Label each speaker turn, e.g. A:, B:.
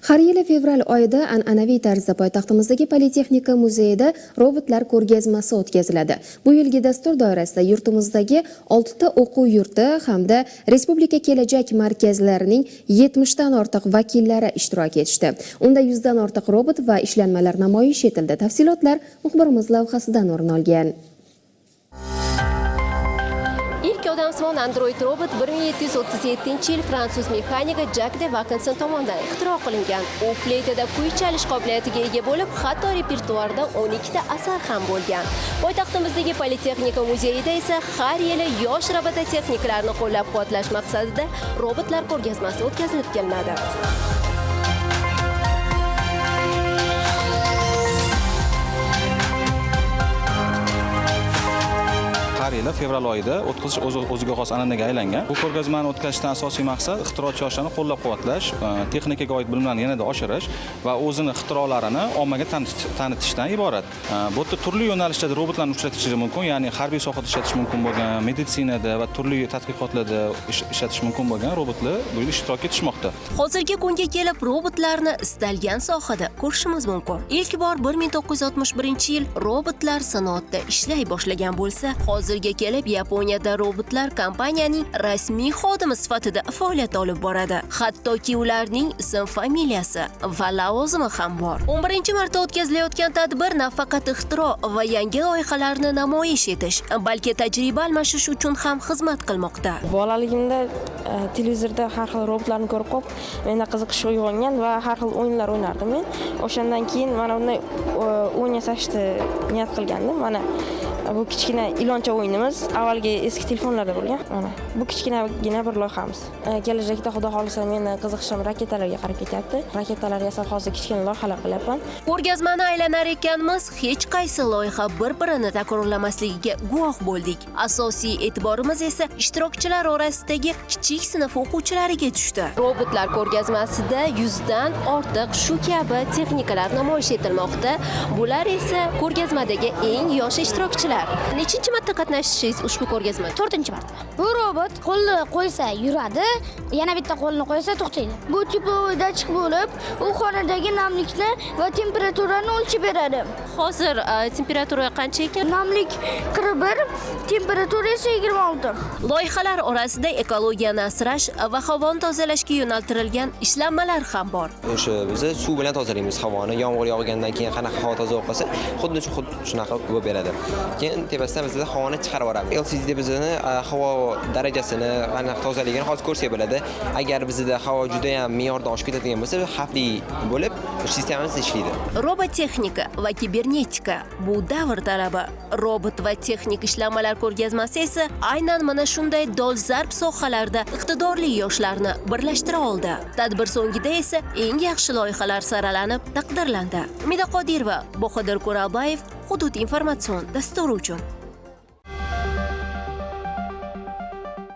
A: Har yili fevral oyida an'anaviy tarzda poytaxtimizdagi Politexnika muzeyida robotlar ko'rgazmasi o'tkaziladi. Bu yilgi dastur doirasida yurtimizdagi 6 ta o'quv yurti hamda Respublika kelajak markazlarining 70 dan ortiq vakillari ishtirok etishdi. Unda 100 dan ortiq robot va ishlanmalar namoyish etildi. Tafsilotlar muxbirimiz lavhasidan o'rin olgan.
B: İlk odamsimon Android robot 1737-yil fransuz mexaniki Jack de Vacanson tomonidan ixtiro qilingan. U fleytada kuy chalish qobiliyatiga ega bo'lib, hatto repertuarda 12 ta asar ham bo'lgan. Poytaxtimizdagi Politexnika muzeyida esa har yili yosh robototexniklarni qo'llab-quvvatlash maqsadida robotlar ko'rgazmasi o'tkazilib kelinadi.
C: Har yili fevral oyida o'tkazish o'ziga xos an'anaga aylangan. Bu ko'rgazmani o'tkazishdan asosiy maqsad ixtirochi yoshlarni qo'llab-quvvatlash, texnikaga oid bilimlarni yanada oshirish va o'zini ixtirolarini ommaga tanitishdan iborat. Bu yerda turli yo'nalishlarda robotlarni uchratish mumkin, ya'ni harbiy sohada ishlatish mumkin bo'lgan, meditsinada va turli tadqiqotlarda ishlatish mumkin bo'lgan robotlar bu yil ishtirok etishmoqda.
B: Hozirgi kunga kelib robotlarni istalgan sohada ko'rishimiz mumkin. İlk bor 1961-yil robotlar sanoatda ishlay boshlagan bo'lsa, hozirga kelib Yaponiyada robotlar kompaniyaning rasmiy xodimi sifatida faoliyat olib boradi. Hattoki ularning ism-familiyasi va lavozimi ham bor. 11-marta o'tkazilayotgan tadbir nafaqat ixtiro va yangi loyihalarni namoyish etish, balki tajriba almashish uchun ham xizmat qilmoqda.
D: Bolaligimda televizorda har xil robotlarni ko'rib qolib, menda qiziqish uyg'ongan va har xil o'yinlar o'ynardim men. O'shandan keyin mana bunday o'yin yasashni niyat qilgandim. Mana bu kichkina iloncha o'yinimiz avvalgi eski telefonlarda bo'lgan. Mana bu kichkinagina bir loyihamiz. Kelajakda xudo xolisa meni qiziqishim raketalarga qarab ketyapti. Raketalar yasab hozir kichkina loyihalar qilyapman.
B: Ko'rgazmani aylanar ekanmiz, hech qaysi loyiha bir-birini takrorlamasligiga guvoh bo'ldik. Asosiy e'tiborimiz esa ishtirokchilar orasidagi kichik sinf o'quvchilariga tushdi. Robotlar ko'rgazmasida 100 dan ortiq shu kabi texnikalar namoyish etilmoqda. Bular esa ko'rgazmadagi eng yosh ishtirokchilar. Nechinchi marta qatnashishingiz ushbu ko'rgazmada?
E: 4-marta. Bu robot qo'lni qo'ysa yuradi, yana bitta qo'lni qo'ysa to'xtaydi. Bu tipovoy datchik bo'lib, u xonadagi namlikni va temperaturani o'lchab beradi.
B: Hozir temperatura qancha ekan?
E: Namlik 41, temperatura esa 26.
B: Loyihalar orasida ekologiyani asrash va havoni tozalashga yo'naltirilgan ishlanmalar ham bor.
F: O'sha biz suv bilan tozalaymiz havoni. Yomg'ir yog'gandan keyin qanaqa havo toza bo'lib qolsa, xuddi shunaqa bo'lib beradi. Keyin tepasidan bizda havoni chiqarib yuboramiz. LCD bizning havo darajasini, qanaqa tozaligini hozir ko'rsak bo'ladi. Agar bizda havo juda ham me'yordan oshib ketadigan bo'lsa, xavfli bo'lib, sistemamiz ishlaydi.
B: Robototexnika va kibernetika bu davr talabi. Robot va texnik ishlanmalar ko'rgazmasi esa aynan mana shunday dolzarb sohalarda iqtidorli yoshlarni birlashtira oldi. Tadbir so'ngida esa eng yaxshi loyihalar saralanib taqdirlandi. Umida Qodirova, Boxodir Qo'ralbayev, Hudud informatsion dasturi uchun.